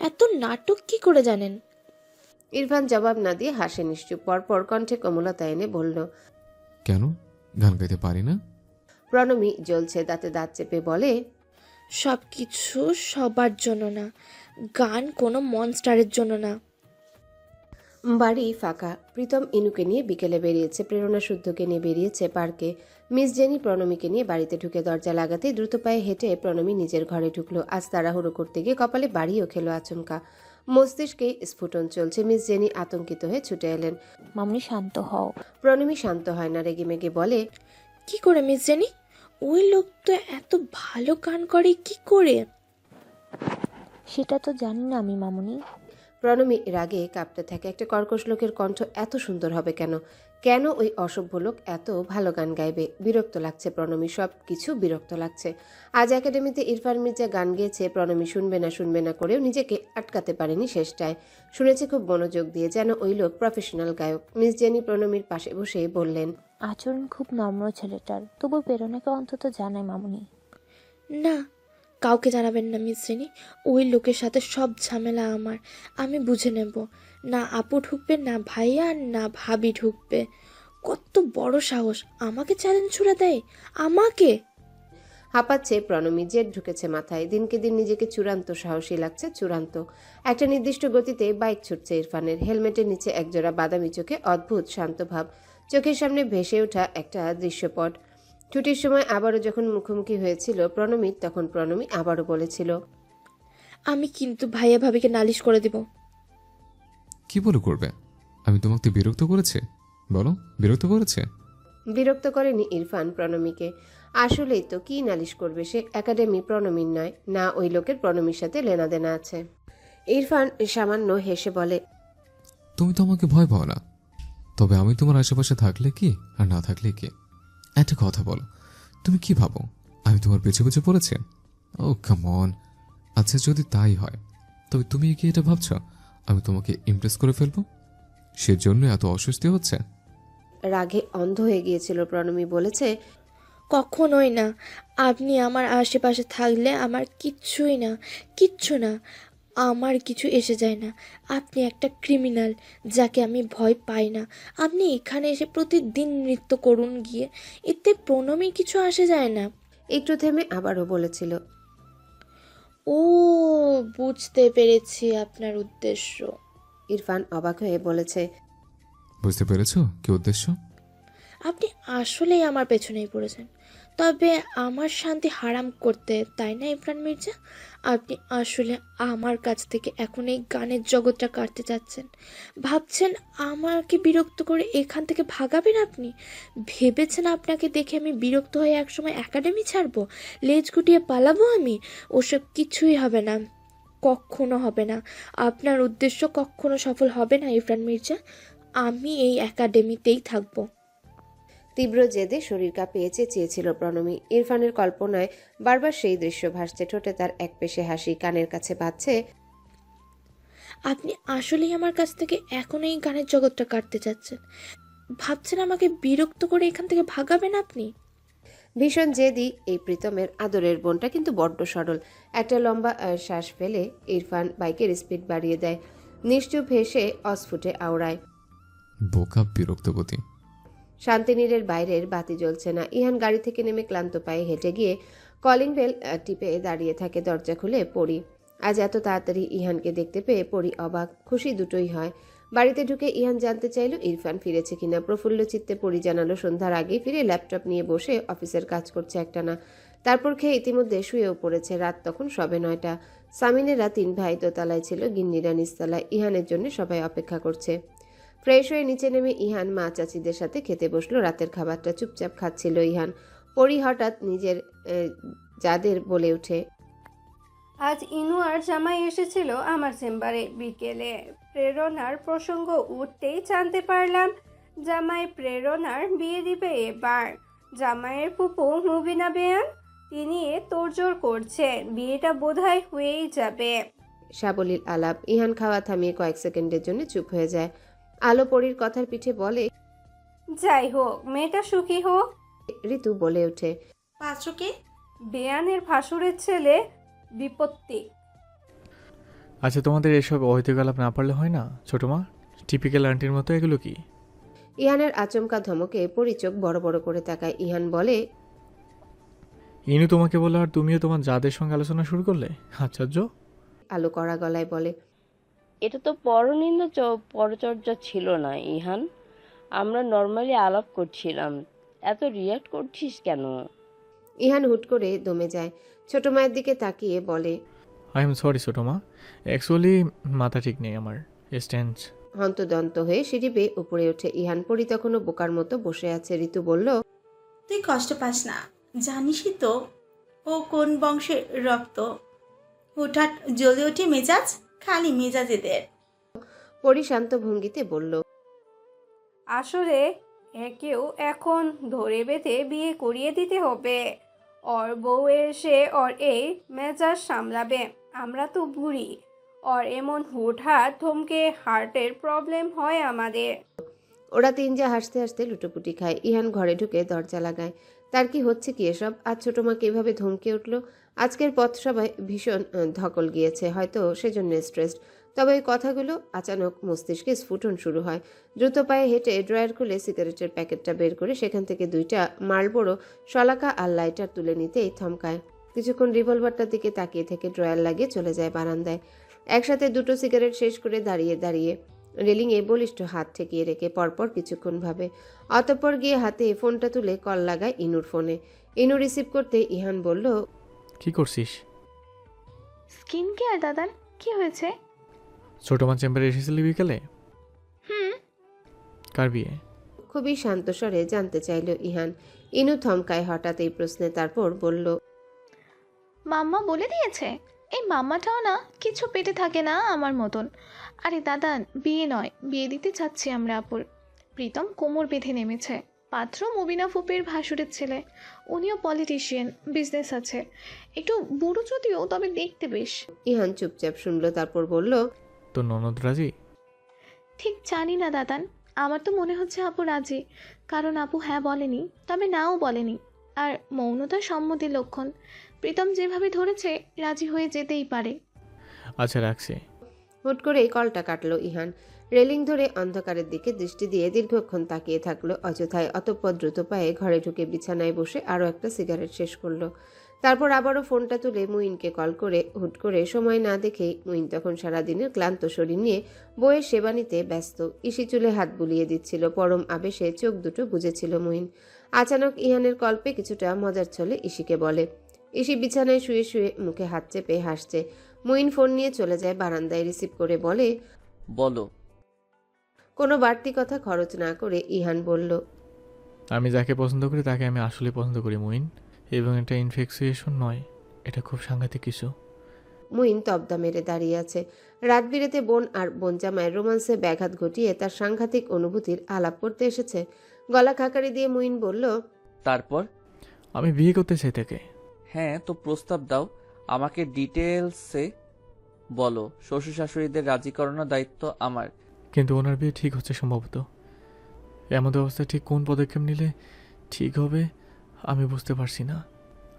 এত নাটক কি করে জানেন? ইরফান জবাব না দিয়ে হাসে নিশ্চুপ। পরপর কণ্ঠে কোমলতা এনে বলল, কেন গান গাইতে পারি না? প্রণমী জ্বলছে, দাঁতে দাঁত চেপে বলে, সব কিছু সবার জন্য না, গান কোনো মনস্টারের জন্য না। বাড়ি ফাঁকা। প্রীতম ইনুকে নিয়ে বিকেলে বেরিয়েছে, প্রেরণা শুদ্ধকে নিয়ে বেরিয়েছে পার্কে। মিস জেনি প্রণমীকে নিয়ে বাড়িতে ঢুকে দরজা লাগাতে দ্রুত পায়ে হেঁটে প্রণমী নিজের ঘরে ঢুকলো। আজ তাড়াহুড়ো করতে গিয়ে কপালে বাড়িও খেলো আচমকা। মস্তিষ্কে স্ফুটন চলছে। মিস জেনি আতঙ্কিত হয়ে ছুটে এলেন। মামনি শান্ত হও। প্রণমী শান্ত হয় না, রেগেমেগে বলে, কি করে মিস জেনি? ওই লোক তো এত ভালো গান করে, কি করে? সেটা তো জানি না আমি মামনি। প্রণমী রাগে কাঁপতে থাকে। একটা কর্কশ লোকের কণ্ঠ এত সুন্দর হবে কেন? কেন ওই অসভ্য লোক এত ভালো গান গাইবে? বিরক্ত লাগছে প্রণমী, সব কিছু বিরক্ত লাগছে। আজ একাডেমিতে ইরফান মির্জা গান গেয়েছে, প্রণমী শুনবে না করেও নিজেকে আটকাতে পারেনি শেষটায়। শুনেছে খুব মনোযোগ দিয়ে, যেন ওই লোক প্রফেশনাল গায়ক। মিস জেনি প্রণমীর পাশে বসে বললেন, আচরণ খুব নম্র ছেলেটার, তবু প্রেরণাকে অন্তত জানাই মামনি। না, কাউকে জানাবেন না মিস জেনি। ওই লোকের সাথে সব ঝামেলা আমার, আমি বুঝে নেব। না আপু ঢুকবে, না ভাইয়া, না ভাবি ঢুকবে। কত বড় সাহস, আমাকে চ্যালেঞ্জ ছুড়ে দেয়, আমাকে! হাঁপাচ্ছে প্রণমী, জেদ ঢুকেছে মাথায়। দিনকে দিন নিজেকে চূড়ান্ত সাহসী লাগছে, চূড়ান্ত। একটা নির্দিষ্ট গতিতে বাইক ছুটছে ইরফানের। হেলমেটের নিচে একজোড়া বাদামি চোখে অদ্ভুত শান্ত ভাব। চোখের সামনে ভেসে ওঠা একটা দৃশ্যপট। ছুটির সময় আবারও যখন মুখোমুখি হয়েছিল প্রণমীর, তখন প্রণমী আবারও বলেছিল, আমি কিন্তু ভাইয়া ভাবিকে নালিশ করে দিব। কি বলে করবে? আমি তোমাকে বিরক্ত করেছে? বলো, বিরক্ত করেছে? বিরক্ত করেনি ইরফান প্রণমীকে। আসলেই তো, কি নালিশ করবে সে? একাডেমি প্রণমীর নয়, না ওই লোকের প্রণমীর সাথে লেনাদেনা আছে। ইরফান সামান্য হেসে বলে, তুমি তো আমাকে ভয় পাও না, তবে আমি তোমার আশেপাশে থাকলে কি আর না থাকলে কি? একটা কথা বলো, তুমি কি ভাবো আমি তোমার পেছনে পেছনে পড়েছি? ও কাম অন। আচ্ছা যদি তাই হয়, তবে তুমি কি এটা ভাবছো আমি তোমাকে ইমপ্রেস করে ফেলবো? সেজন্য এত অস্বস্তি হচ্ছে? রাগে অন্ধ হয়ে গিয়েছিল প্রণমী বলেছে, কখনোই না। আপনি আমার আশেপাশে থাকলে আমার কিচ্ছুই না, কিচ্ছু না, আমার কিছু এসে যায় না। আপনি একটা ক্রিমিনাল, যাকে আমি ভয় পাই না। আপনি এখানে এসে প্রতিদিন নৃত্য করুন গিয়ে, এতে প্রণমীর কিছু আসে যায় না। একটু থেমে আবারও বলেছিল, ও, বুঝতে পেরেছি আপনার উদ্দেশ্য। ইরফান অবাক হয়ে বলেছে, বুঝতে পেরেছো কি উদ্দেশ্য? আপনি আসলেই আমার পেছনেই পড়েছেন, তবে আমার শান্তি হারাম করতে, তাই না ইমরান মির্জা? আপনি আসলে আমার কাছ থেকে এখন এই গানের জগৎটা কাটতে চাচ্ছেন। ভাবছেন আমাকে বিরক্ত করে এখান থেকে ভাগাবেন আপনি? ভেবেছেন আপনাকে দেখে আমি বিরক্ত হয়ে একসময় একাডেমি ছাড়বো, লেজ গুটিয়ে পালাবো আমি? ওসব কিছুই হবে না, কখনো হবে না। আপনার উদ্দেশ্য কখনো সফল হবে না ইমরান মির্জা। আমি এই একাডেমিতেই থাকবো। তীব্র জেদে শরীর কাঁপিয়ে চেয়েছিল প্রণমী। ইরফানের কল্পনায় বারবার সেই দৃশ্য ভাসছে, ঠোঁটে তার এক পেশে হাসি কানের কাছে বাজছে। আপনি আসলেই আমার কাছ থেকে এখন এই গানের জগৎটা কাটতে চাচ্ছেন? ভাবছেন আমাকে বিরক্ত করে এখান থেকে ভাগাবেন আপনি? ভীষণ জেদি এই প্রীতমের আদরের বোনটা, কিন্তু বড্ড সরল। একটা লম্বা শ্বাস ফেলে ইরফান বাইকের স্পিড বাড়িয়ে দেয়। নিশ্চুপ হেসে অস্ফুটে আওড়ায়। বোকা বিরক্তবতী। শান্তিনীরের বাইরের বাতি জ্বলছে না। ইহান গাড়ি থেকে নেমে ক্লান্ত পায়ে হেঁটে গিয়ে কলিং বেল টিপে দাঁড়িয়ে থাকে। দরজা খুলে পড়ি। আজ এত তাড়াতাড়ি ইহানকে দেখতে পেয়ে পড়ি অবাক, খুশি দুটোই হয়। বাড়িতে ঢুকে ইহান জানতে চাইল ইরফান ফিরেছে কিনা। প্রফুল্ল চিত্তে পড়ি জানালো সন্ধ্যার আগেই ফিরে ল্যাপটপ নিয়ে বসে অফিসের কাজ করছে একটানা। তারপর খেয়ে ইতিমধ্যে শুয়েও পড়েছে। রাত তখন সবে 9টা। সামিনেরা 3 ভাই দোতলায় ছিল, গিন্নিরা নিচতলায়। ইহানের জন্য সবাই অপেক্ষা করছে। ফ্রেশ হয়ে নিচে নেমে ইহান মা চাচিদের সাথে খেতে বসলো। রাতের খাবারটা চুপচাপ খাচ্ছিল ইহান। পরি হঠাৎ নিজের যাদের বলে ওঠে, আজ ইনু আর জামাই এসেছিল আমার চেম্বারে বিকেলে। প্রেরণার প্রসঙ্গ উঠতেই জানতে পারলাম জামাই প্রেরণার বিয়ে দিবে এবার। জামাইয়ের ফুপু মুবিনা বেয়ান, তিনি তোড়জোড় করছেন, বিয়েটা বোধহয় হয়েই যাবে। সাবলীল আলাপ। ইহান খাওয়া থামিয়ে কয়েক সেকেন্ডের জন্য চুপ হয়ে যায়। আলো পরির কথার পিঠে বলে, যাই হোক, মেয়েটা সুখী হোক। ঋতু বলে ওঠে, পাত্রকে বেয়ানের ভাসুরের ছেলে বিপত্তি। আচ্ছা, তোমাদের এসব অহৈতুক আলাপ না পারলে হয় না ছোট মা? টিপিক্যাল আন্টির মতো এগুলো কি? ইহানের আচমকা ধমকে পরিচোখ বড় বড় করে তাকায়। ইহান বলে, ইনু তোমাকে বললো আর তুমিও তোমার যাদের সঙ্গে আলোচনা শুরু করলে? আশ্চর্য। আলো কড়া গলায় বলে, এটা তো পরচর্যা ছিল না ইহান। আমরা নর্মালি আলাপ করছিলাম, এত রিয়াক্ট করছিস কেন? ইহান হুট করে দমে যায়। ছোট মায়ের দিকে তাকিয়ে বলে, আই এম সরি ছোট মা, অ্যাকচুয়ালি মাথা ঠিক নেই আমার। স্ট্যান্ড। হন্তদন্ত হয়ে সিঁড়ি বেয়ে উপরে ওঠে ইহান। পরি তখনও বোকার মতো বসে আছে। ঋতু বলল, তুই কষ্ট পাস না, জানিসই তো ও কোন বংশের রক্ত। হুটহাট জ্বলে ওঠে মেজাজ, খালি মেজাজ এদের। পরি শান্ত ভঙ্গিতে বলল, আসলে একেও এখন ধরে বেঁধে বিয়ে করিয়ে দিতে হবে। ওর বউ এসে ওর এই মেজাজ সামলাবে। আমরা তো বুড়ি, ওর এমন হুটহাট ধমকে হার্টের প্রবলেম হয় আমাদের। ওরা তিনজা হাসতে হাসতে লুটোপুটি খায়। ইহান ঘরে ঢুকে দরজা লাগায়। তার কি হচ্ছে কি এসব? আজ ছোট মাকে এভাবে ধমকে উঠল। আজকের পথসভায় ভীষণ ধকল গিয়েছে, হয়তো সেজন্য স্ট্রেসড। তবে ওই কথাগুলো আচানক মস্তিষ্কে স্ফুটন শুরু হয়। দ্রুত পায়ে হেঁটে ড্রয়ার খুলে সিগারেটের প্যাকেটটা বের করে সেখান থেকে 2টা মালবড়ো শলাকা আর লাইটার তুলে নিতেই থমকায়। কিছুক্ষণ রিভলভারটার দিকে তাকিয়ে থেকে ড্রয়ার লাগিয়ে চলে যায় বারান্দায়। একসাথে 2টো সিগারেট শেষ করে দাঁড়িয়ে দাঁড়িয়ে রেলিংয়ে বলিষ্ঠ হাত ঠেকিয়ে রেখে পরপর কিছুক্ষণ ভাবে। অতঃপর গিয়ে হাতে ফোনটা তুলে কল লাগায় ইনুর ফোনে। ইনু রিসিভ করতে ইহান বলল, কি করছিস? স্কিন কেয়ার দাদান, কি হয়েছে? ছোট মা চেম্বারে এসেছিলি বিকেলে? কার বিয়ে? খুবই শান্ত স্বরে জানতে চাইল ইহান। ইনু থমকায় হঠাৎ এই প্রশ্নে, তারপর বলল, মাম্মা বলে দিয়েছে? এই মাম্মাটাও না কিছু পেটে থাকে না আমার মতন। আরে দাদান, বিয়ে নয়, বিয়ে দিতে চাচ্ছি আমরা আপুর। প্রীতম কোমর বেঁধে নেমেছে। পাত্র মুবিনা ফুপির ভাসুরের ছেলে। উনিও পলিটিশিয়ান, বিজনেস আছে। একটু বুড়ো যদিও, তবে দেখতে বেশ। ইহান চুপচাপ শুনল, তারপর বলল, তোর ননদ রাজি? ঠিক জানি না দাদান, আমার তো মনে হচ্ছে আপু রাজি। কারণ আপু হ্যাঁ বলেনি, তবে নাও বলেনি। আর মৌনতা সম্মতির লক্ষণ। প্রীতম যেভাবে ধরেছে, রাজি হয়ে যেতেই পারে। আচ্ছা, রাখছি। হুট করে কলটা কাটলো ইহান। রেলিং ধরে অন্ধকারের দিকে দৃষ্টি দিয়ে দীর্ঘক্ষণ তাকিয়ে থাকলো অযথায়। অতঃপর দ্রুত পায়ে ঘরে ঢুকে বিছানায় বসে আরও একটা সিগারেট শেষ করলো। তারপর আবারও ফোনটা তুলে মুইনকে কল করে হুট করে সময় না দেখেই মুইন তখন সারাদিনের ক্লান্ত শরীর নিয়ে বইয়ের সেবা নিতে ব্যস্ত। ইসি চুলে হাত বুলিয়ে দিচ্ছিল। পরম আবেশে চোখ দুটো বুজেছিল মুইন। আচানক ইহানের কল্পে কিছুটা মজার ছলে ইসিকে বলে। ইসি বিছানায় শুয়ে শুয়ে মুখে হাত চেপে হাসছে। মুইন ফোন নিয়ে চলে যায় বারান্দায়। রিসিভ করে বলে, বলো। কোনো বাড়তি কথা খরচ না করে ইহান বলল, আমি যাকে পছন্দ করি তাকে আমি আসলে পছন্দ করি মুইন, এবং এটা ইনফেকসিয়েশন নয়, এটা খুব সাংঘাতিক কিছু। মুইন তবদা মেরে দাঁড়িয়ে আছে। রাত বিরেতে বোন আর বোন জামাইয়ের রোমান্সে ব্যাঘাত ঘটিয়ে তার সাংঘাতিক অনুভূতির আলাপ করতে এসেছে। গলা খাকারি দিয়ে মুইন বলল, তারপর? আমি বিয়ে করতে চাই তাকে। হ্যাঁ, তো প্রস্তাব দাও, আমাকে ডিটেলসে বলো। শ্বশুর শাশুড়িদের রাজি করানোর দায়িত্ব আমার। কিন্তু ওনার বিয়ে ঠিক হচ্ছে সম্ভবত। এমন অবস্থায় ঠিক কোন পদক্ষেপ নিলে ঠিক হবে আমি বুঝতে পারছি না।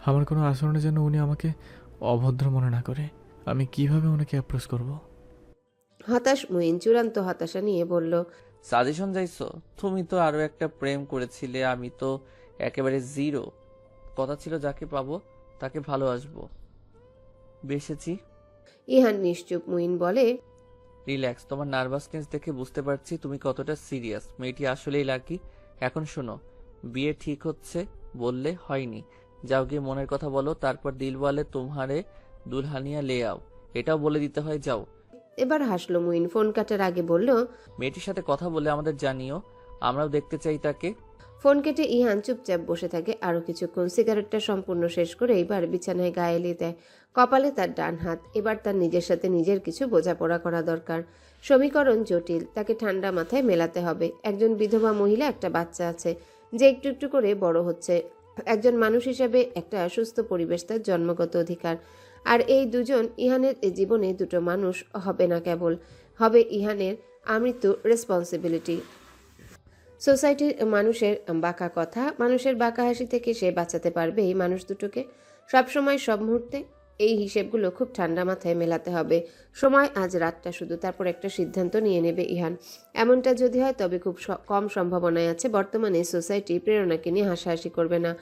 আমার কোনো আচরণে যেন উনি আমাকে অভদ্র মনে না করে। আমি কিভাবে ওনাকে অ্যাপ্রোচ করব? হতাশ মুইন চূড়ান্ত হতাশা নিয়ে বলল, সাজেশন চাইছো? তুমি তো আরো একটা প্রেম করেছিলে, আমি তো একেবারে জিরো। কথা ছিল যাকে পাবো তাকে ভালোবাসবো, বেসেছি। ইহান নিশ্চুপ। মুইন বলে, রিল্যাক্স, তোমার নার্ভাসনেস দেখে বুঝতে পারছি তুমি কতটা সিরিয়াস। মেয়েটি আসলেই লাকি। এখন শোনো, বিয়ে ঠিক হচ্ছে বললে হয়নি। যাও গিয়ে মনের কথা বলো, তারপর দিল বলে তুমহারে দুলহানিয়া লে আও, এটাও বলে দিতে হয়। যাও। এবার হাসলো মুইন। ফোন কাটার আগে বলল, মেয়েটির সাথে কথা বলে আমাদের জানিও, আমরাও দেখতে চাই তাকে। ফোন কেটে ইহান চুপচাপ বসে থাকে আরো কিছুক্ষণ। সিগারেটটা সম্পূর্ণ শেষ করে এবার বিছানায় গায়ে এলিয়ে দেয়। কপালে তার ডান হাত। এবার তার নিজের সাথে নিজের কিছু বোঝাপড়া করা দরকার। সমীকরণ জটিল, তাকে ঠান্ডা মাথায় মেলাতে হবে। একজন বিধবা মহিলা, একটা বাচ্চা আছে যে একটু একটু করে বড় হচ্ছে। একজন মানুষ হিসেবে একটা সুস্থ পরিবেশ তার জন্মগত অধিকার। আর এই দুজন ইহানের জীবনে দুটো মানুষ হবে না, কেবল হবে ইহানের আমৃত্যু রেসপন্সিবিলিটি। সোসাইটির মানুষের বাঁকা কথা, মানুষের বাঁকা হাসি থেকে সে বাঁচাতে পারবে এই মানুষ দুটোকে সবসময় সব মুহূর্তে। এই হিসেবগুলো খুব ঠান্ডা মাথায় মেলাতে হবে। সময় আজ রাতটা শুধু, তারপর একটা সিদ্ধান্ত নিয়ে নেবে ইহান। এমনটা যদি হয় তবে খুব কম সম্ভাবনায় আছে বর্তমানে সোসাইটি প্রেরণাকে নিয়ে হাসাহাসি করবে না।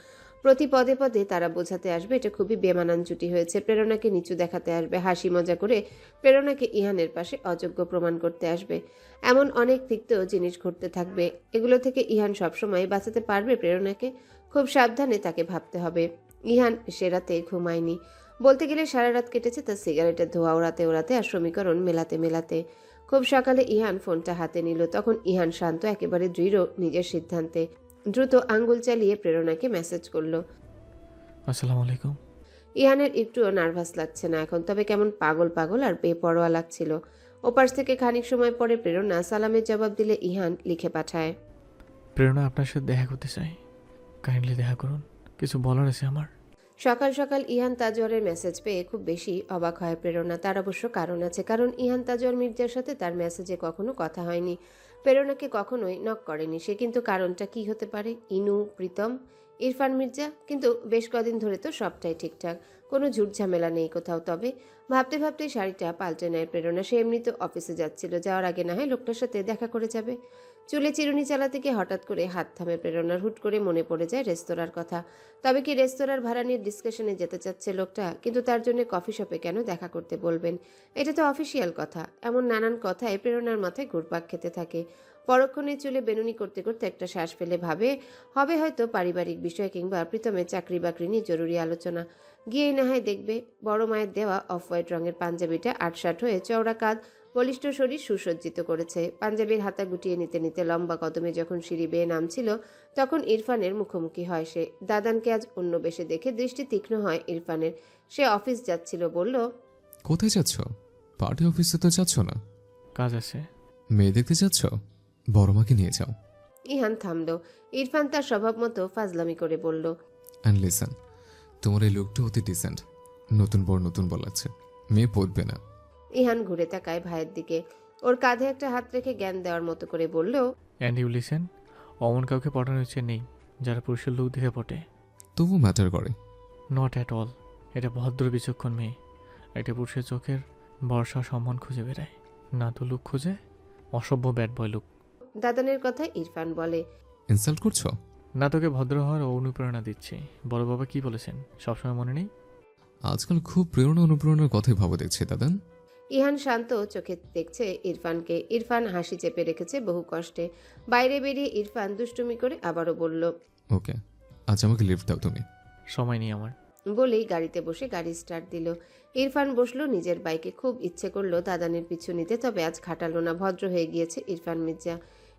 প্রতি পদে পদে তারা বোঝাতে আসবে এটা খুবই বেমানান জুটি হয়েছে, প্রেরণাকে নিচু দেখাতে আসবে, হাসি মজা করে প্রেরণাকে ইহানের পাশে অযোগ্য প্রমাণ করতে আসবে। এমন অনেক তিক্ত জিনিস ঘটতে থাকবে। এগুলো থেকে ইহান সবসময় বাঁচাতে পারবে প্রেরণাকে? খুব সাবধানে তাকে ভাবতে হবে। ইহান সে রাতে ঘুমায়নি, বলতে গেলে সারা রাত কেটেছে তার সিগারেটের ধোঁয়া ওড়াতে ওড়াতে আর সমীকরণ মেলাতে মেলাতে। খুব সকালে ইহান ফোনটা হাতে নিল। তখন ইহান শান্ত, একেবারে দৃঢ় নিজের সিদ্ধান্তে। দ্রুত আঙ্গুল চালিয়ে প্রেরণাকে মেসেজ করলো। আসসালামু আলাইকুম। ইহানের একটুও নার্ভাস লাগছে না এখন, তবে কেমন পাগল পাগল আর বেপরোয়া লাগছিল। ওপাশ থেকে খানিক সময় পরে প্রেরণা সালামের জবাব দিলে ইহান লিখে পাঠায়, প্রেরণা আপনার সাথে দেখা করতে চাই, কাইন্ডলি দেখা করুন, কিছু বলার আছে আমার। সকাল সকাল ইহান তাজওয়ারের মেসেজ পেয়ে খুব বেশি অবাক হয় প্রেরণা। তার অবশ্য কারণ আছে, কারণ ইহান তাজওয়ার মির্জার সাথে তার মেসেজে কখনো কথা হয়নি, প্রেরণাকে কখনোই নক করেনি সে। কিন্তু কারণটা কি হতে পারে? ইনু, প্রীতম, ইরফান মির্জা? কিন্তু বেশ কদিন ধরে তো সবটাই ঠিকঠাক, কোনো ঝুট ঝামেলা নেই কোথাও। তবে ভাবতে ভাবতে শাড়িটা পাল্টে নেয় প্রেরণা। সে এমনি তো অফিসে যাচ্ছিল, যাওয়ার আগে না হয় লোকটার সাথে দেখা করে যাবে। চুলে চিরুনি চালাতে গিয়ে হঠাৎ করে হাত থামে প্রেরণার। হুট করে মনে পড়ে যায় রেস্তোরাঁর কথা। তবে কি রেস্তোরাঁর ভাড়া নিয়ে ডিসকাশনে যেতে চাচ্ছে লোকটা? কিন্তু তার জন্য কফি শপে কেন দেখা করতে বলবেন? এটা তো অফিসিয়াল কথা। এমন নানান কথায় প্রেরণার মাথায় ঘুরপাক খেতে থাকে। পরক্ষণে চুলে বেনুনি করতে করতে একটা শ্বাস ফেলে ভাবে হবে হয়তো পারিবারিক বিষয় কিংবা প্রীতমের চাকরি বাকরি নিয়ে জরুরি আলোচনা। গিয়েই না হয় দেখবে। বড় মায়ের দেওয়া অফ হোয়াইট রঙের পাঞ্জাবিটা আটসাট হয়ে চওড়া কাঁধ, বলিষ্ঠ শরীর সুসজ্জিত করেছে। পাঞ্জাবির হাতা গুটিয়ে নিতে নিতে লম্বা কদমে যখন সিঁড়ি বেয়ে নামছিল তখন ইরফানের মুখোমুখি হয় সে। দাদানকে আজ অন্য বেশে দেখে দৃষ্টি তীক্ষ্ণ হয় ইরফানের। সে অফিস যাচ্ছিল, বলল, কোথায় যাচ্ছ? পার্টি অফিসে তো যাচ্ছ না। কাজ আছে। মেয়ে দেখতে যাচ্ছ? বড় মাকে নিয়ে যাও। ইহান থামল। ইরফান তার স্বভাব মতো ফাজলামি করে বলল, অ্যান্ড লিসেন, তোমার এই লুকটা অতি ডিসেন্ট। নতুন বর লাগছে, মেয়ে পড়বে না। ইহান ঘুরে তাকায় ভাইয়ের দিকে। ওর কাঁধে একটা হাত রেখে জ্ঞান দেওয়ার মতো করে বলল, অ্যান্ড ইউ লিসেন, অমন কাউকে পটানোর ইচ্ছে নেই যারা পুরুষের লোক দেখে পটে। তবু ম্যাটার করে। Not at all. এটা ভদ্র বিচক্ষণ মেয়ে, একটা পুরুষের চোখের ভরসা সম্মান খুঁজে বেড়ায়, না তো লুক খুঁজে। অসভ্য ব্যাড বয় লুক। দাদানের কথায় ইরফান বলে, ইনসাল্ট করছো? না তোকে ভদ্র হওয়ার অনুপ্রেরণা দিচ্ছি। বড় বাবা কি বলেছেন সবসময় মনে নেই? আজকাল খুব প্রেরণা অনুপ্রেরণার কথাই ভাবো দেখছি দাদান। ইহান শান্ত চোখে দেখছে ইরফানকে। ইরফান হাসি চেপে রেখেছে বহু কষ্টে। বাইরে বেরিয়ে ইরফান দুষ্টুমি করে আবারও বলল, ওকে, আজ আমাকে লিফট দাও তুমি। সময় নেই আমার। বলেই গাড়িতে বসে গাড়ি স্টার্ট দিল। ইরফান বসলো নিজের বাইকে। খুব ইচ্ছে করলো দাদানের পিছু নিতে, তবে আজ খাটালো না। ভদ্র হয়ে গিয়েছে ইরফান মির্জা।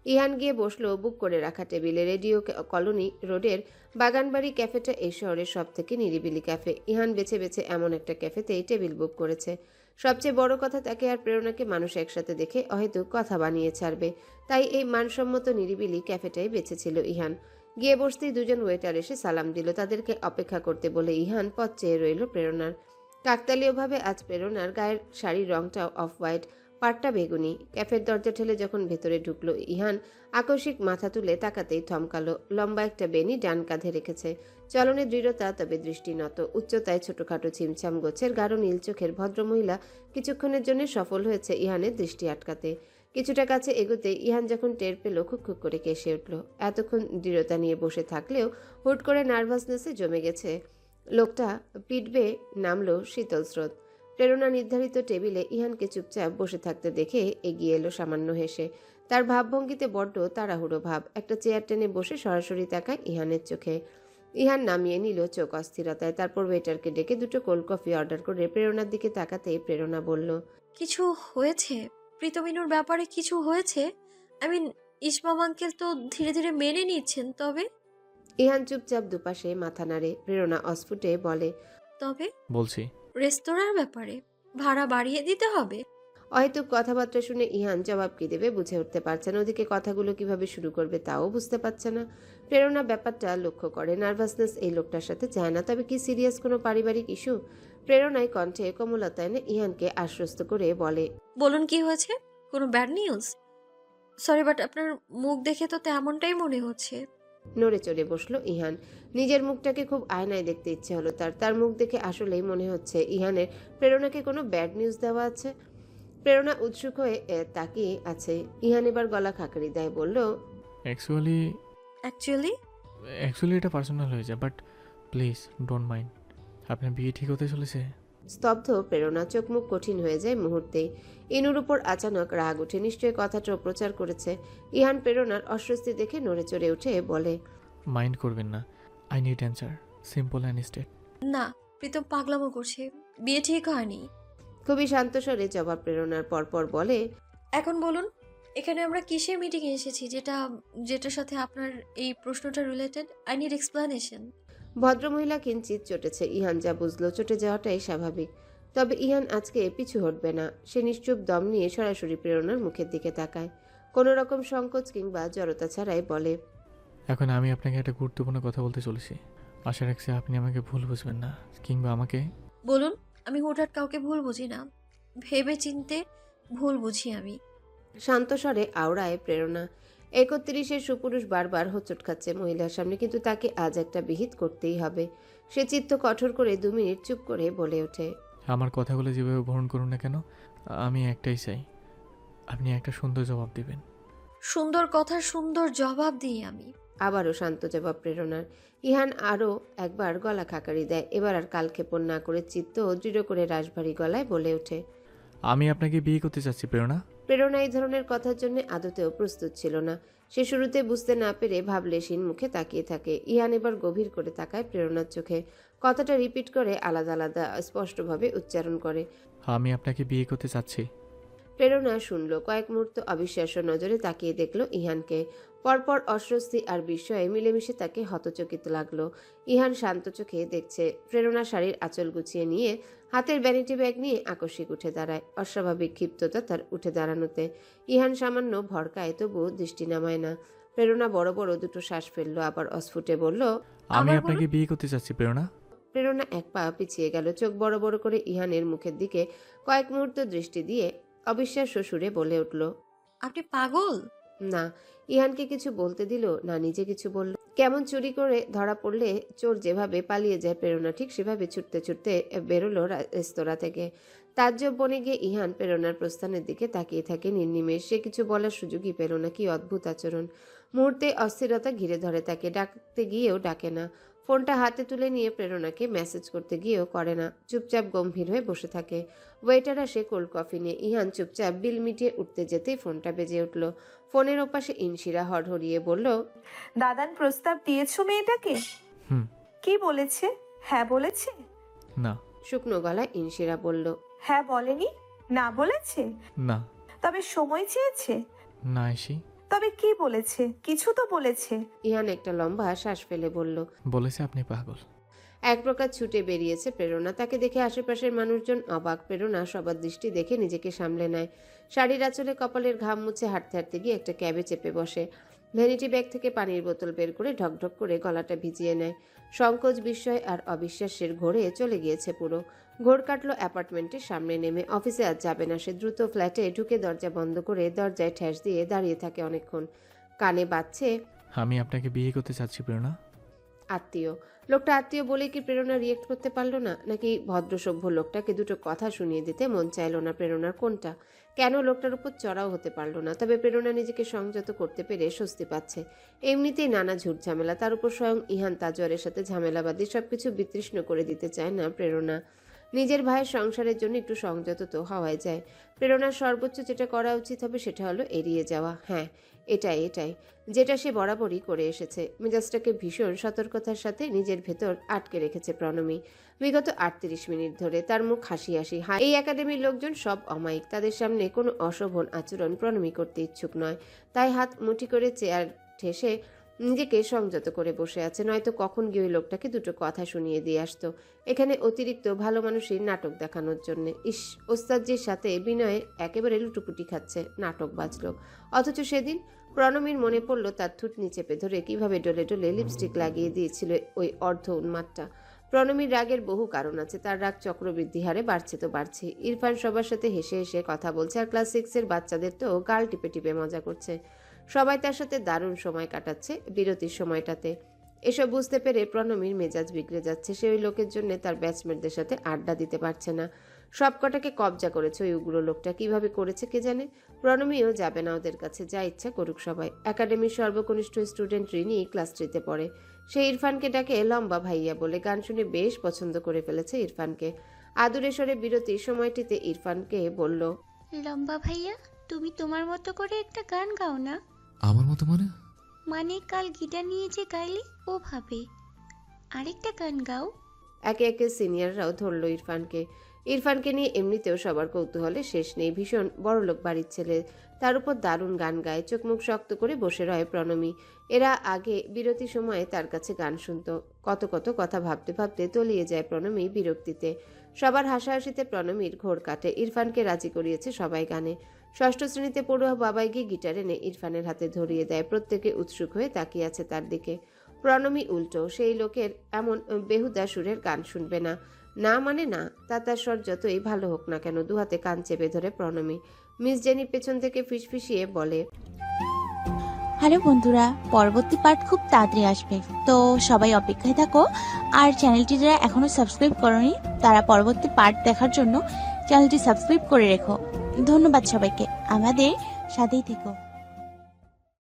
ইহান গিয়ে বসলো বুক করে রাখা টেবিলে। রেডিও কলোনি রোডের বাগানবাড়ি ক্যাফেটা এই শহরের সব থেকে নিরিবিলি ক্যাফে। ইহান বেছে বেছে এমন একটা ক্যাফেতেই টেবিল বুক করেছে। সবচেয়ে বড় কথা, তাকে আর প্রেরণাকে মানুষ একসাথে দেখে হয়তো কথা বানিয়ে ছাড়বে। তাই এই মানসম্মত নিরিবিলি ক্যাফেটাই বেছেছিল ইহান। গিয়ে বসতেই দুজন ওয়েটার এসে সালাম দিল। তাদেরকে অপেক্ষা করতে বলে ইহান পথ চেয়ে রইল প্রেরণার। কাকতালীয়ভাবে আজ প্রেরণার গায়ের শাড়ির রংটাও অফ হোয়াইট, পাটটা বেগুনি। ক্যাফের দরজা ঠেলে যখন ভেতরে ঢুকলো ইহান, আকস্মিক মাথা তুলে তাকাতেই থমকালো। লম্বা একটা বেনি ডান কাঁধে রেখেছে। চলনে দৃঢ়তা, তবে দৃষ্টি নত। উচ্চতায় ছোটখাটো ছিমছাম গোছের গাঢ় নীল চোখের ভদ্রমহিলা কিছুক্ষণের জন্য সফল হয়েছে ইহানের দৃষ্টি আটকাতে। কিছুটা কাছে এগোতে ইহান যখন টের পেল, খুক খুক করে কেসে উঠল। এতক্ষণ দৃঢ়তা নিয়ে বসে থাকলেও হুট করে নার্ভাসনেসে জমে গেছে লোকটা। পিঠ বেয়ে নামলো শীতল স্রোত। প্রেরণা নির্ধারিত টেবিলে ইহানকে চুপচাপ বসে থাকতে দেখে এগিয়ে এলো সামান্য হেসে। তার ভাবভঙ্গিতে বড্ড তাড়াহুড়ো ভাব। একটা চেয়ার টেনে বসে সরাসরি তাকায় ইহানের চোখে। ইহান নামিয়ে নিল চোখ অস্থিরতায়। তারপর ওয়েটারকে ডেকে দুটো কোল্ড কফি অর্ডার করে প্রেরণার দিকে তাকাতেই প্রেরণা বলল, কিছু হয়েছে? প্রীতমিনুর ব্যাপারে কিছু হয়েছে? ইসমাম আঙ্কেল তো ধীরে ধীরে মেনে নিচ্ছেন, তবে? ইহান চুপচাপ দুপাশে মাথা নাড়ে। প্রেরণা অস্ফুটে বলে, তবে বলছি রেস্তোরাঁর ব্যাপারে ভাড়া বাড়িয়ে দিতে হবে। অহেতুক কথাবার্তা শুনে ইহান জবাব কি দেবে বুঝে উঠতে পারছে না। ওদিকে কথাগুলো কিভাবে শুরু করবে তাও বুঝতে পারছে না। প্রেরণা ব্যাপারটা লক্ষ্য করে। নার্ভাসনেস এই লোকটার সাথে যায় না। তবে কি সিরিয়াস কোনো পারিবারিক ইস্যু? প্রেরণায় কণ্ঠে কোমলতা এনে ইহানকে আশ্বস্ত করে বলে, বলুন কি হয়েছে? কোনো ব্যাড নিউজ? সরি, বাট আপনার মুখ দেখে তো তেমনটাই মনে হচ্ছে। নড়ে চড়ে বসলো ইহান। নিজের মুখটাকে খুব আয়নায় দেখতে ইচ্ছে হলো তার মুখ দেখে আসলেই মনে হচ্ছে ইহানের প্রেরণাকে কোনো ব্যাড নিউজ দেওয়া আছে। প্রেরণা উৎসুক হয়ে তাকিয়ে আছে। ইহান এবার গলা খাকারি দেয়, বলল, অ্যাকচুয়ালি অ্যাকচুয়ালি এটা পার্সোনাল হয়ে যায়, বাট প্লিজ ডোন্ট মাইন্ড। আপনার বিয়ে ঠিক হতে চলেছে। স্তব্ধ প্রেরণা, চোখ মুখ কঠিন হয়ে যায় মুহূর্তেই। ইনুর উপর আচানক রাগ উঠে, নিশ্চয়ই কথাটা প্রচার করেছে। ইহান প্রেরণার অস্বস্তি দেখে নড়ে চড়ে উঠে বলে, মাইন্ড করবেন না, I need answer, simple and state. না, প্রীতম পাগলামো করছে, বিয়ে ঠিক হয়নি। খুবই শান্ত স্বরে জবাব প্রেরণার পরপর বলে, এখন বলুন, এখানে আমরা কিসের মিটিংয়ে এসেছি যেটার সাথে আপনার এই প্রশ্নটা রিলেটেড? I need explanation. ভদ্রমহিলা কিঞ্চিত চটেছে। ইহান যা বুঝলো, চটে যাওয়াটাই স্বাভাবিক। তবে ইহান আজকে পিছু হটবে না। সে নিশ্চুপ দম নিয়ে সরাসরি প্রেরণার মুখের দিকে তাকায়, কোনো রকম সংকোচ কিংবা জড়তা ছাড়াই বলে, এখন আমি আপনাকে একটা গুরুত্বপূর্ণ কথা বলতে চলেছি। আশা রাখছি আপনি আমাকে ভুল বুঝবেন না, কিংবা আমাকে। বলুন। আমি হঠাৎ কাউকে ভুল বুঝি না, ভেবে চিনতে ভুল বুঝি আমি। শান্ত স্বরে আওড়ায় প্রেরণা। 31-এর সুপুরুষ বারবার হোঁচট খাচ্ছে মহিলার সামনে, কিন্তু তাকে আজ একটা বিহিত করতেই হবে। সে চিত্ত কঠোর করে 2 মিনিট চুপ করে বলে ওঠে, আমার কথাগুলো যেভাবে গ্রহণ করুন না কেন, আমি একটাই চাই, আপনি একটা সুন্দর জবাব দিবেন। সুন্দর কথার সুন্দর জবাব দিই আমি। আবারও শান্ত জবাব প্রেরণার। ইহান আরও একবার গলা খাকারি দেয়। এবার আর কালক্ষেপণ না করে চিত্ত দৃঢ় করে রাশভারী গলায় বলে ওঠে, আমি আপনাকে বিয়ে করতে চাচ্ছি প্রেরণা। প্রেরণা এই ধরনের কথার জন্য আদতেও প্রস্তুত ছিল না। সে শুরুতে বুঝতে না পেরে ভাবলেশীন মুখে তাকিয়ে থাকে। ইহান এবার গভীর করে তাকায় প্রেরণার চোখে। কথাটা রিপিট করে আলাদা আলাদা স্পষ্টভাবে উচ্চারণ করে, আমি আপনাকে বিয়ে করতে চাচ্ছি। প্রেরণা শুনল। কয়েক মুহূর্ত অবিশ্বাস্য নজরে তাকিয়ে দেখলো ইহানকে। পরপর অস্বস্তি আর বিস্ময়ে মিলেমিশে তাকে হতচকিত লাগলো। ইহান শান্ত চোখে দেখছে। প্রেরণা শাড়ির আঁচল গুছিয়ে নিয়ে হাতের ভ্যানিটি ব্যাগ নিয়ে আকস্মিক উঠে দাঁড়ায়। অস্বাভাবিক ক্ষিপ্ততা তার উঠে দাঁড়ানোতে। ইহান সামান্য ভরকায়, তবু দৃষ্টি নামায় না। প্রেরণা বড় বড় দুটো শ্বাস ফেললো, আবার অস্ফুটে বলল, আমি আপনাকে বিয়ে করতে চাচ্ছি প্রেরণা। প্রেরণা এক পা পিছিয়ে গেল। চোখ বড় বড় করে ইহানের মুখের দিকে কয়েক মুহূর্ত দৃষ্টি দিয়ে অবিশ্বাস্য সুরে বলে উঠল, আপনি পাগল? না। ইহানকে কিছু বলতে দিল না, নিজে কিছু বলল। কেমন চুরি করে ধরা পড়লে চোর যেভাবে পালিয়ে যায়, প্রেরণা ঠিক সেভাবে ছুটতে ছুটতে বেরোলো রেস্তোরাঁ থেকে। তাজ্জব বনে গিয়ে ইহান প্রেরণার প্রস্থানের দিকে তাকিয়ে থাকে নির্নিমেষ। সে কিছু বলার সুযোগই পেল না। কি অদ্ভুত আচরণ! মুহূর্তে অস্থিরতা ঘিরে ধরে তাকে। ডাকতে গিয়েও ডাকে না। ফোনটা হাতে তুলে নিয়ে প্রেরণাকে মেসেজ করতে গিয়েও করে না। চুপচাপ গম্ভীর হয়ে বসে থাকে। ওয়েটার আসে কোল্ড কফি নিয়ে। ইহান চুপচাপ বিল মিটিয়ে উঠতে যেতেই ফোনটা বেজে উঠল। ফোনের ওপাশে ইনশিরা হড়হড়িয়ে বলল, দাদান প্রস্তাব দিয়েছো মেয়েটাকে? হুম। কি বলেছে? হ্যাঁ বলেছে? না। শুকনো গলায় ইনশিরা বলল, হ্যাঁ বলেনি? না বলেছে? না। তবে সময় চেয়েছে? না এসি। তবে কি বলেছে? কিছু তো বলেছে। ইহান একটা লম্বা শ্বাস ফেলে বলল, বলেছে আপনি পাগল। এক প্রকার ছুটে বেরিয়েছে প্রেরণা। তাকে দেখে আশেপাশের মানুষজন অবাক। প্রেরণা সবার দৃষ্টি দেখে নিজেকে সামলে নেয়। শাড়ির আঁচলে কপালের ঘাম মুছে হাঁটতে হাঁটতে গিয়ে একটা ক্যাবে চেপে বসে। ভ্যানিটি ব্যাগ থেকে পানির বোতল বের করে ঢকঢক করে গলাটা ভিজিয়ে নেয়। সংকোচ, বিস্ময় আর অবিশ্বাসের ঘোরে চলে গিয়েছে পুরো। ঘোর কাটলো অ্যাপার্টমেন্টের সামনে নেমে। অফিসে আজ যাবে না সে। দ্রুত ফ্ল্যাটে ঢুকে দরজা বন্ধ করে দরজায় ঠেস দিয়ে দাঁড়িয়ে থাকে অনেকক্ষণ। কানে বাজছে, আমি আপনাকে বিয়ে করতে চাচ্ছি প্রেরণা। আত্মীয়। লোকটা আত্মীয় বলে কি প্রেরণা রিয়েক্ট করতে পারলো না? নাকি ভদ্রসভ্য লোকটাকে দুটো কথা শুনিয়ে দিতে মন চাইলো না প্রেরণার? কোনটা? কেন লোকটার উপর চড়াও হতে পারলো না? তবে প্রেরণা নিজেকে সংযত করতে পেরে স্বস্তি পাচ্ছে। এমনিতেই নানা ঝুট ঝামেলা, তার উপর স্বয়ং ইহান তাজওয়ারের সাথে ঝামেলাবাদী। সবকিছু বিতৃষ্ণ করে দিতে চায় না প্রেরণা। নিজের ভাইয়ের সংসারের জন্য একটু সংযত তো হওয়াই যায়। প্রেরণার সর্বোচ্চ যেটা করা উচিত হবে সেটা হলো এড়িয়ে যাওয়া। হ্যাঁ, এটাই যেটা সে বরাবরই করে এসেছে। মেজাজটাকে ভীষণ সতর্কতার সাথে নিজের ভেতর আটকে রেখেছে প্রণমী। বিগত 38 মিনিট ধরে তার মুখ হাসি হাসি। এই একাডেমির লোকজন সব অমায়িক। তাদের সামনে কোনো অশোভন আচরণ প্রণমী করতে ইচ্ছুক নয়। তাই হাত মুঠি করে চেয়ার ঠেসে নিজেকে সংযত করে বসে আছে। নয়তো কখন গিয়ে ওই লোকটাকে দুটো কথা শুনিয়ে দিয়ে আসতো এখানে অতিরিক্ত ভালো মানুষের নাটক দেখানোর জন্য। ওস্তাদজির সাথে বিনয়ে একেবারে লুটুপুটি খাচ্ছে। নাটক বাজলো। অথচ সেদিন প্রণমীর মনে পড়ল তার থুতনি চেপে ধরে কিভাবে ডলে ডলে লিপস্টিক লাগিয়ে দিয়েছিল ওই অর্ধ উন্মাদটা। প্রণমীর রাগের বহু কারণ আছে। তার রাগ চক্রবৃদ্ধি হারে বাড়ছে তো বাড়ছে। ইরফান সবার সাথে হেসে হেসে কথা বলছে, আর ক্লাস 6-এর বাচ্চাদের তো গাল টিপে টিপে মজা করছে। সবাই তার সাথে দারুণ সময় কাটাচ্ছে বিরতির সময়টাতে। এসব বুঝতে পেরে প্রণমীর মেজাজ বিগড়ে যাচ্ছে। সে ওই লোকের জন্য তার ব্যাচমেটদের সাথে আড্ডা দিতে পারছে না। সব কটাকে কবজা করেছে ওই উগ্র লোকটা, কিভাবে করেছে কে জানে। প্রণমীও যাবে না ওদের কাছে, যা ইচ্ছা করুক সবাই। একাডেমির সর্বকনিষ্ঠ স্টুডেন্ট রিনি ক্লাস 3-তে পড়ে। সে ইরফানকে ডাকে লম্বা ভাইয়া বলে। গান শুনে বেশ পছন্দ করে ফেলেছে ইরফানকে। আদুরে সরে বিরতির সময়টিতে ইরফানকে বলল, লম্বা ভাইয়া, তুমি তোমার মতো করে একটা গান গাও না। আমার মতো মানে কাল গিটার নিয়ে যে গাইলে ওভাবে আরেকটা গান গাও। একে একে সিনিয়ররাও ধরল ইরফানকে। ইরফানকে নিয়ে এমনিতেও সবার কৌতূহলে শেষ নেই। ভীষণ বড়লোক বাড়ির ছেলে, তার উপর দারুণ গান গায়। চোখ মুখ শক্ত করে বসে রয় প্রণমী। এরা আগে বিরতির সময়ে তার কাছে গান শুনত। কত কত কথা ভাবতে ভাবতে তলিয়ে যায় প্রণমী বিরক্তিতে। সবার হাসাহাসিতে প্রণমীর ঘোর কাটে। ইরফানকে রাজি করিয়েছে সবাই গানে। 6ষ্ঠ শ্রেণীতে পড়ুয়া বাবাই গিয়ে গিটার এনে ইরফানের হাতে ধরিয়ে দেয়। প্রত্যেকে উৎসুক হয়ে তাকিয়ে আছে তার দিকে। প্রণমী উল্টো, সেই লোকের এমন বেহুদা সুরের গান শুনবে না। না মানে না, তার স্বর যতই ভালো হোক না কেন। দুহাতে কান চেপে ধরে প্রণমী। মিস জেনি পেছন থেকে ফিসফিসিয়ে বলে, হ্যালো বন্ধুরা, পরবর্তী পার্ট খুব তাড়াতাড়ি আসবে, তো সবাই অপেক্ষায় থাকো। আর চ্যানেলটি যারা এখনো সাবস্ক্রাইব করোনি তারা পরবর্তী পার্ট দেখার জন্য চ্যানেলটি সাবস্ক্রাইব করে রেখো। ধন্যবাদ সবাইকে, আমাদের সাথেই থেকো।